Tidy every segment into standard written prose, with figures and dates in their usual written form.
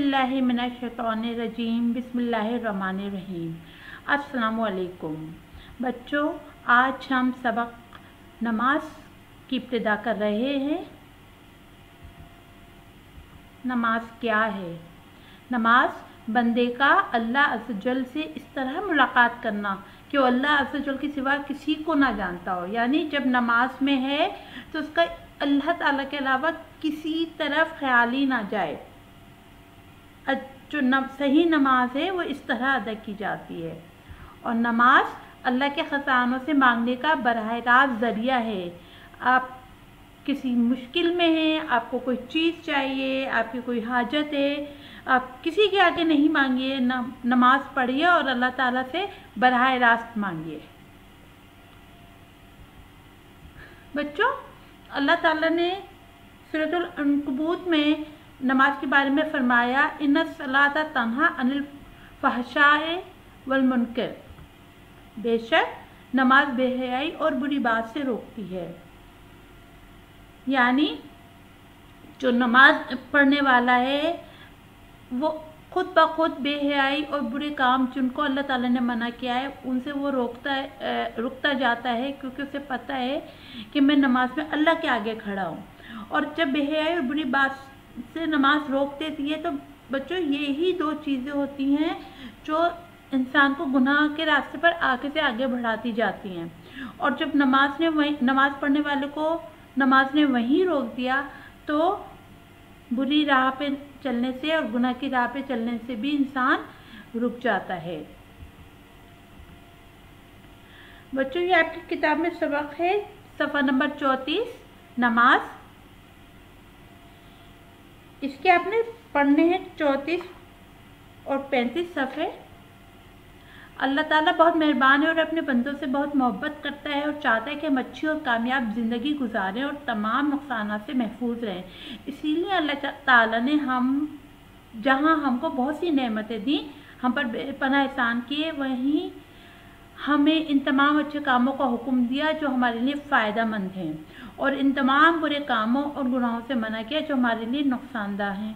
बिल्लाहि मिनश्शैतानिर्रजीम बिस्मिल्लाहिर्रहमानिर्रहीम। अस्सलामु अलैकुम बच्चों, आज हम सबक नमाज की इब्तिदा कर रहे हैं। नमाज क्या है? नमाज बंदे का अल्लाह अज़्ज़वजल से इस तरह मुलाकात करना कि वो अल्लाह अज़्ज़वजल के सिवा किसी को ना जानता हो। यानी जब नमाज में है तो उसका अल्लाह ताला के अलावा किसी तरफ ख्याल ही ना जाए। जो सही नमाज है वो इस तरह अदा की जाती है। और नमाज अल्लाह के ख़ज़ानों से मांगने का बराह रास्त ज़रिया है। आप किसी मुश्किल में हैं, आपको कोई चीज़ चाहिए, आपकी कोई हाजत है, आप किसी के आगे नहीं मांगिए, नमाज पढ़िए और अल्लाह ताला से बराह रास्त मांगिए। बच्चों, अल्लाह ताला ने सूरतुल अनकबूत में नमाज के बारे में फरमाया, इन्ना सलाता तन्हा अनिल फहशाए वल मुनकर। बेशक नमाज बेहयाई और बुरी बात से रोकती है। यानी जो नमाज पढ़ने वाला है वो खुद ब खुद बेहयाई और बुरे काम जिनको अल्लाह ताला ने मना किया है उनसे वो रुकता जाता है, क्योंकि उसे पता है कि मैं नमाज में अल्लाह के आगे खड़ा हूँ। और जब बेहयाई और बुरी बात से नमाज रोक देती है तो बच्चों यही दो चीज़ें होती हैं जो इंसान को गुनाह के रास्ते पर आगे से आगे बढ़ाती जाती हैं। और जब नमाज पढ़ने वाले को नमाज ने वहीं रोक दिया तो बुरी राह पे चलने से और गुनाह की राह पे चलने से भी इंसान रुक जाता है। बच्चों, ये आपकी किताब में सबक है, सफ़ा नंबर 34, नमाज। इसके आपने पढ़ने हैं 34 और 35 सफ़े। अल्लाह ताला बहुत मेहरबान है और अपने बंदों से बहुत मोहब्बत करता है और चाहता है कि हम अच्छी और कामयाब ज़िंदगी गुजारें और तमाम नुकसान से महफूज रहें। इसीलिए अल्लाह ताला ने जहाँ हमको बहुत सी नेमतें दी, हम पर बेपनाह एहसान किए, वहीं हमें इन तमाम अच्छे कामों का हुक्म दिया जो हमारे लिए फ़ायदा मंद हैं, और इन तमाम बुरे कामों और गुनाहों से मना किया जो हमारे लिए नुकसानदा हैं।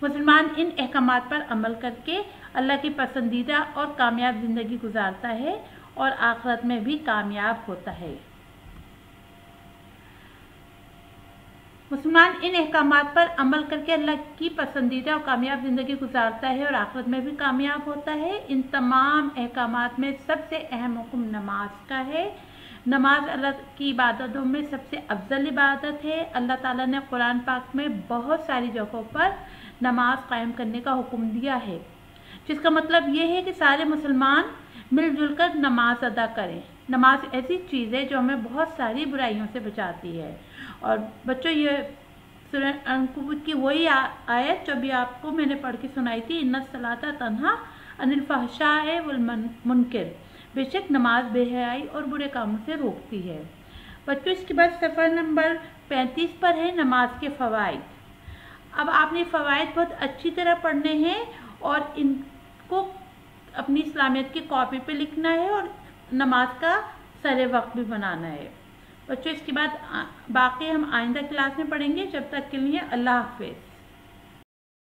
मुसलमान इन अहकामात पर अमल करके अल्लाह की पसंदीदा और कामयाब ज़िंदगी गुजारता है और आखिरत में भी कामयाब होता है। मुसलमान इन अहकामात पर अमल करके अल्लाह की पसंदीदा और कामयाब ज़िंदगी गुजारता है और आखिरत में भी कामयाब होता है। इन तमाम अहकामात में सबसे अहम हुक्म नमाज का है। नमाज अल्लाह की इबादतों में सबसे अफजल इबादत है। अल्लाह ताला ने कुरान पाक में बहुत सारी जगहों पर नमाज कायम करने का हुक्म दिया है, जिसका मतलब ये है कि सारे मुसलमान मिलजुल कर नमाज अदा करें। नमाज ऐसी चीज़ है जो हमें बहुत सारी बुराइयों से बचाती है। और बच्चों, ये सूरह अनकबूत की वही आयत जो भी आपको मैंने पढ़ के सुनाई थी, इन्ना सलाता तन्हा अनिल फहशाए वल मुनकर। बेशक नमाज बेहयाई और बुरे कामों से रोकती है। बच्चों, इसके बाद सफ़ा नंबर 35 पर है नमाज के फ़वाइद। अब आपने फ़वाइद बहुत अच्छी तरह पढ़ने हैं और इनको अपनी इस्लामियत की कॉपी पे लिखना है और नमाज का सरे वक्त भी बनाना है। बच्चों, इसके बाद बाकी हम आइंदा क्लास में पढ़ेंगे। जब तक के लिए अल्लाह हाफ़िज़।